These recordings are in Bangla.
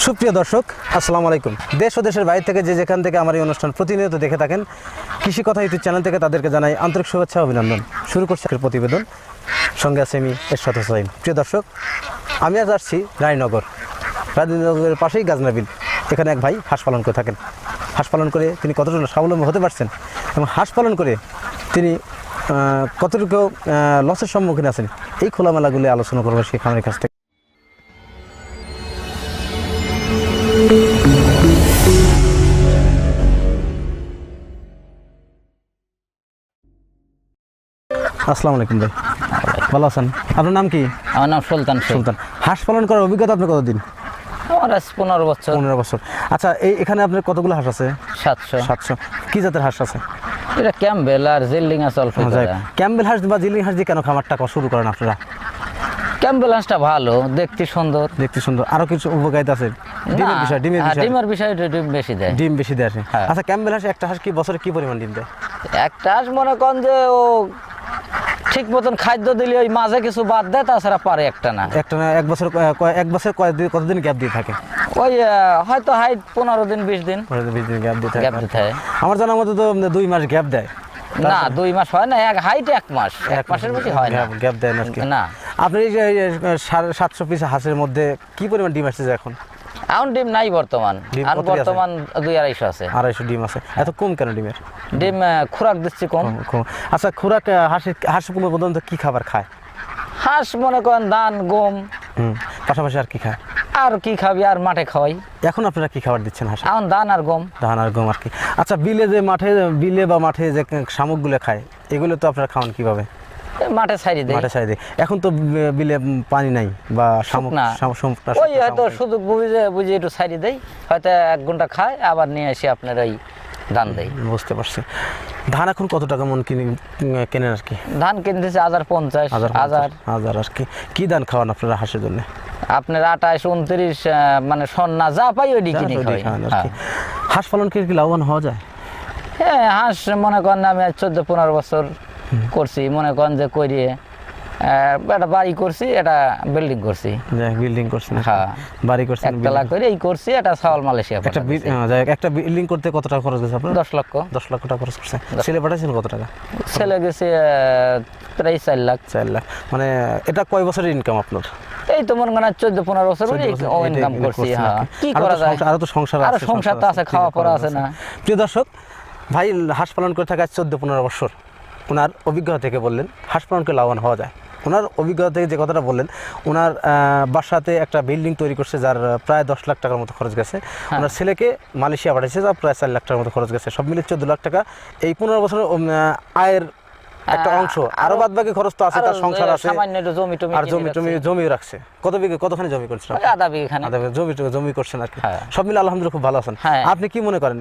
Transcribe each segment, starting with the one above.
সুপ্রিয় দর্শক, আসসালামু আলাইকুম। দেশ ও দেশের বাইরে থেকে যে যেখান থেকে আমার এই অনুষ্ঠান প্রতিনিয়ত দেখে থাকেন, কৃষি কথা ইউটিউব চ্যানেল থেকে তাদেরকে জানাই আন্তরিক শুভেচ্ছা ও অভিনন্দন। শুরু করছি প্রতিবেদন, সঙ্গে আছে আমি এরশাদ হোসাইন। প্রিয় দর্শক, আমি আজ আসছি রানীনগরের পাশেই গাজনাবিল। এখানে এক ভাই হাঁস পালন করে থাকেন। হাঁস পালন করে তিনি কতটা স্বাবলম্বী হতে পারছেন এবং হাঁস পালন করে তিনি কতটুকু লসের সম্মুখীন আছেন, এই খোলামেলাগুলি আলোচনা করবো সেই খামারের কাছ থেকে। আসসালামু আলাইকুম ভাই, ভালো আছেন? আপনার নাম কি? আমার নাম সুলতান। সুলতান। হাঁস পালন করার অভিজ্ঞতা আপনার কতদিন? আমার আজ 15 বছর। 15 বছর। আচ্ছা, এখানে আপনার কতগুলো হাঁস আছে? 700। 700। কি জাতের হাঁস আছে? এটা ক্যাম্বেল আর জিল্ডিং আছে অল্প করে। ক্যাম্বেল হাঁস বা জিল্ডিং হাঁস দিয়ে কেন খামারটা শুরু করেন আপনারা? ক্যাম্বেল হাঁসটা ভালো, দেখতে সুন্দর। দেখতে সুন্দর। আরো কিছু উপকারিতা আছে? ডিমের বিষয়, ডিমের বিষয় ডিম বেশি দেয়। ডিম বেশি দেয়। হ্যাঁ। আচ্ছা, ক্যাম্বেল হাঁস একটা হাঁস কি বছরে কি পরিমাণ ডিম দেয়? একটা হাঁস মনে করেন যে ও ঠিক মতন খাদ্য দিলে ওই মাঝে কিছু বাদ দেয়, তাছাড়া পারে একটা না। একটা না, এক বছর কতদিন গ্যাপ দিয়ে থাকে? ওই হয়তো 15 দিন 20 দিন 20 দিন গ্যাপ দিয়ে গ্যাপ দিতে হয়। আমার জানার মতো তো 2 মাস গ্যাপ দেয় না, 2 মাস হয় না, এক 1 মাস, 1 মাসের বেশি হয় না। গ্যাপ দেয় না? আপনি এই যে 750 পিস হাঁসের মধ্যে কি পরিমাণ ডিম আসছে এখন? এখন ডিম নাই বর্তমান। আর বর্তমান 200-250 আছে। 250 ডিম আছে। এত কম কেন ডিমের? ডিম খোরাক দিচ্ছি কম। আচ্ছা, খোরাক হাঁস প্রধানত কি খাবার খায়? হাঁস মনে করেন ধান, গম, পাশাপাশি আর কি খায়? আর কি খাবি, আর মাঠে খাওয়াই। এখন আপনারা কি খাবার দিচ্ছেন হাঁস? এখন ধান আর গম। ধান আর গম আর কি। আচ্ছা, বিলে বা মাঠে যে শামুকগুলো খায়, এগুলো তো আপনারা খাওয়ান কিভাবে? মাঠে ছাইড়ি দেই। মাঠে ছাইড়ি দেই। এখন তো বিলে পানি নাই বা শামুক ওই হয়তো শুধু বুঝে একটু ছাইড়ি দেই, হয়তো 1 ঘন্টা খায়, আবার নিয়ে এসে আপনার ওই ধান দেই। বুঝতে পারছি। ধান এখন কত টাকা মন কেনেন আর কি? ধান কিনতেছে 1050 হাজার আর কি। কি ধান খাওয়ান আপনারা হাঁসের জন্য? আপনার 28 29 মানে সন্না যা পাই ওই কিনে খাই। হাঁস পালন কি লাভবান হওয়া যায়? হ্যাঁ, হাঁস মনে করেন আমি 14-15 বছর করছি। মনে করেন যে করিয়ে একটা বাড়ি করছি, এটা বিল্ডিং করছি। বিল্ডিং করছেন? হ্যাঁ, বাড়ি করছেন, একতলা করে এই করছি। এটা সাউল মালয়েশিয়া। একটা বিল্ডিং করতে কত টাকা খরচ গেছে আপনার? 10 লক্ষ। 10 লক্ষ টাকা খরচ করছে। ছেলে পাঠাইছেন কত টাকা? ছেলে গেছে প্রায় 4 লাখ। 4 লাখ। মানে এটা কয় বছরের ইনকাম আপনার? এই তো মনে করেন 14-15 বছর ইনকাম করছি। হ্যাঁ, কি করা যায়? আরো তো সংসার আছে। আর সংসার তো আছে, খাওয়া পড়া আছে না? প্রিয় দর্শক, ভাই হাঁস পালন করে থাকা 14-15 বছর। ওনার অভিজ্ঞতা থেকে বললেন হাঁস পালন করে লাভবান হওয়া যায়। ওনার অভিজ্ঞতা থেকে যে কথাটা বললেন, ওনার বাসাতে একটা বিল্ডিং তৈরি করছে যার প্রায় 10 লাখ টাকার মতো খরচ গেছে। ওনার ছেলেকে মালয়েশিয়া পাঠাইছে, যার প্রায় 4 লাখ টাকার মতো খরচ গেছে। সব মিলে 14 লাখ টাকা এই 15 বছরের আয়ের একটা অংশ। আরো বাদ বাকি খরচ তো আছে, তার সংসার আছে, সামান্য একটু জমি রাখছে। কতখানি জমি করছেন? আধা বিঘা জমি করছেন আর কি। সব মিলে আলহামদুলিল্লাহ খুব ভালো আছেন। আপনি কি মনে করেন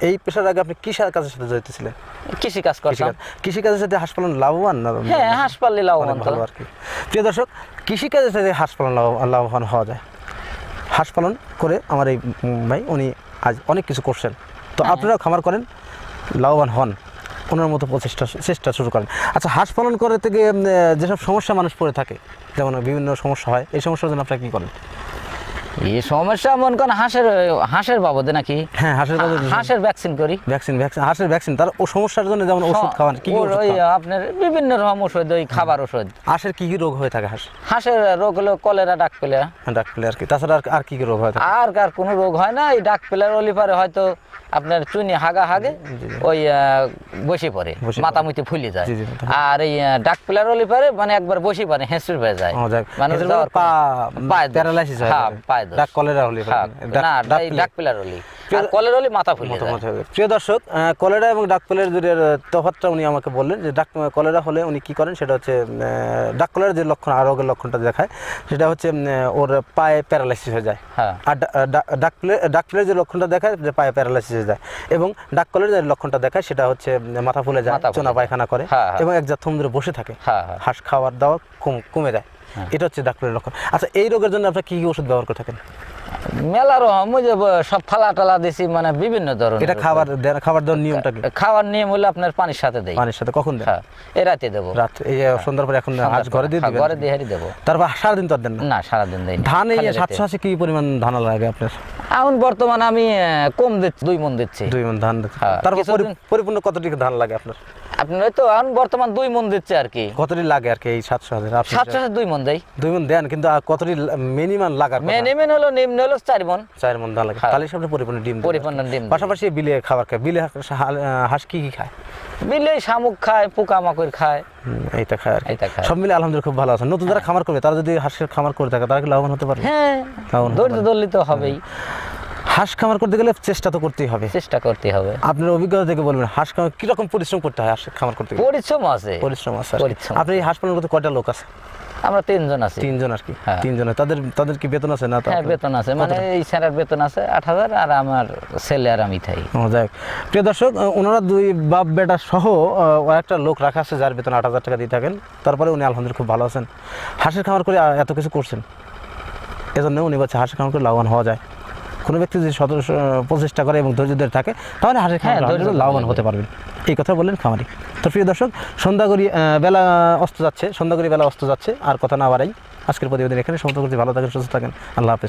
এই পেশার আগে আপনি কিসের কাজের সাথে জড়িত ছিলেন? কৃষি কাজ করতাম। কৃষি কাজের সাথে হাঁস পালন লাভবান না? হ্যাঁ, হাঁস পাললে লাভবান ভালো আর কি। প্রিয় দর্শক, কৃষি কাজের সাথে হাঁস পালন লাভবান হওয়া যায়। হাঁস পালন করে আমার এই ভাই উনি আজ অনেক কিছু করছেন। তো আপনারা খামার করেন, লাভবান হন, ওনার মতো চেষ্টা শুরু করেন। আচ্ছা, হাঁস পালন করতে গিয়ে যেসব সমস্যা মানুষ পড়ে থাকে, যেমন বিভিন্ন সমস্যা হয়, এই সমস্যার জন্য আপনারা কী করেন? এই সমস্যা মনে করেন হাঁসের বাবদে নাকি? হ্যাঁ, হাঁসের ভ্যাকসিন করি। হাঁসের ভ্যাকসিন তার ও সমস্যার জন্য যেমন ওষুধ খাওয়ান। কি আপনার বিভিন্ন রকম ওষুধ, ওই খাবার ওষুধ। হাঁসের কি রোগ হয়ে থাকে? হাঁসের রোগ হলো কলেরা, ডাক প্লেরা আর কি। তাছাড়া আর কি রোগ হয়? আর কোনো রোগ হয় না। এই ডাক প্লেয়ার অলিপারে হয়তো আপনার চুনি হাগে ওই বসে পড়ে, মাথা মুতি ফুলে যায়। আর এই ডাক প্লেয়ার অলিপারে মানে একবার বসে পড়ে, হেঁচড়ে হয়ে যায়, মানে প্যারালাইসিস হয়। ডাক কলেরা হলে ডাক প্লেয়ার হলে কলেরা হলে মাথা ফুলে যায়। প্রিয় দর্শক, কলেরা এবং ডাক প্লেয়ার দুটোর তফাৎটা উনি আমাকে বললেন যে কলেরা হলে উনি কি করেন, সেটা হচ্ছে ডাক কলেরার যে লক্ষণ আর রোগের লক্ষণটা দেখায় সেটা হচ্ছে ওর পায়ে প্যারালাইসিস হয়ে যায়। আর ডাক প্লেয়ার যে লক্ষণটা দেখায় যে পায়ে প্যারালাইসিস হয়ে যায়, এবং ডাক কলের যে লক্ষণটা দেখায় সেটা হচ্ছে মাথা ফুলে যায়, চোনা পায়খানা করে এবং এক জাত থম ধরে বসে থাকে, হাঁস খাওয়ার দাওয়া কমে যায়। এটা হচ্ছে ডাক পিলারের লক্ষণ। আচ্ছা, এই রোগের জন্য আপনারা কি কি ওষুধ ব্যবহার করে থাকেন? মেলা রকম ওই যে সব ফালা টালা দিছি, মানে বিভিন্ন ধরনের। এটা খাবার দেওয়ার নিয়মটা কি? খাওয়ার নিয়ম হলো আপনার পানির সাথে দেই। পানির সাথে কখন দেন? হ্যাঁ, এই রাতে দেবো। রাত এই সন্ধ্যার পরে এখন আজ ঘরে দিয়ে দিবেন? ঘরে দিয়ে হারি দেবো। তারপর সারাদিন তো আর দেন না? না, সারাদিন দেই না। ধান এই 780 কি পরিমাণ ধান লাগে আপনার? এখন বর্তমানে আমি কম দিচ্ছি, 2 মণ দিচ্ছি। 2 মণ ধান দিচ্ছেন। হ্যাঁ, তারপর কিছুদিন- পরিপূর্ণ কতটুকু ধান লাগে আপনার? আপনার তো এখন বর্তমান 2 মণ দিচ্ছে আর কি। কতটি লাগে আর কি এই 700,000? 700 2 মণ দেই। 2 মণ দেন, কিন্তু আর কতটি মিনিমাম লাগার কথা? মেন হলো নিম্ন হলো 4 মণ। 4 মণ ধান লাগে, তাহলে সামনে পরিপূর্ণ ডিম দেবে। পরিপূর্ণ ডিম দেবে। পাশাপাশি বিলে খাবার খায়। বিলে হাঁস কি কি খায়? বিলে শামুক খায়, পোকামাকড় খায়, এইটা খায় আর কি। এইটা খায়। সব মিলে আলহামদুলিল্লাহ খুব ভালো আছে। নতুন যারা খামার করবে তারা যদি হাঁসের খামার করে থাকে তারা কি লাভবান হতে পারবে? হ্যাঁ, লাভবান হতে ধৈর্য পারবে। ধরলে তো হবেই। হাঁস খামার করতে গেলে চেষ্টা তো করতেই হবে। চেষ্টা করতে হবে। আপনার অভিজ্ঞতা থেকে বলবেন হাঁস খামার কিরকম পরিশ্রম করতে হয়? হাঁস খামার করতে গেলে পরিশ্রম আছে। পরিশ্রম আছে আর কি। পরিশ্রম। আপনি এই হাঁস পালন করতে কয়টা লোক আছে? আমরা 3 জন আছি। 3 জন আর কি। হ্যাঁ। 3 জন। তাদের কি বেতন আছে না? হ্যাঁ, বেতন আছে, মানে এই স্যারের বেতন আছে 8000, আর আমার ছেলে আর আমি থাকি। যাক, প্রিয় দর্শক, ওনারা 2 বাপ বেটা সহ একটা লোক রাখা আছে যার বেতন 8000 টাকা দিয়ে থাকেন। তারপরে উনি আলহামদুলিল্লাহ খুব ভালো আছেন। হাঁসের খামার করে এত কিছু করছেন, এজন্য উনি বলছে হাঁসের খামার করে লাভবান হওয়া যায়। কোনো ব্যক্তি যদি প্রচেষ্টা করে এবং ধৈর্য ধরে থাকে তাহলে হাঁসের খামার লাভবান হতে পারবেন, এই কথা বললেন খামারি। তো প্রিয় দর্শক, সন্ধ্যা করি বেলা অস্ত যাচ্ছে, আর কথা না বাড়াই আজকের প্রতিবেদন এখানে সমাপ্ত করছি। ভালো থাকেন, সুস্থ থাকেন, আল্লাহ হাফেজ।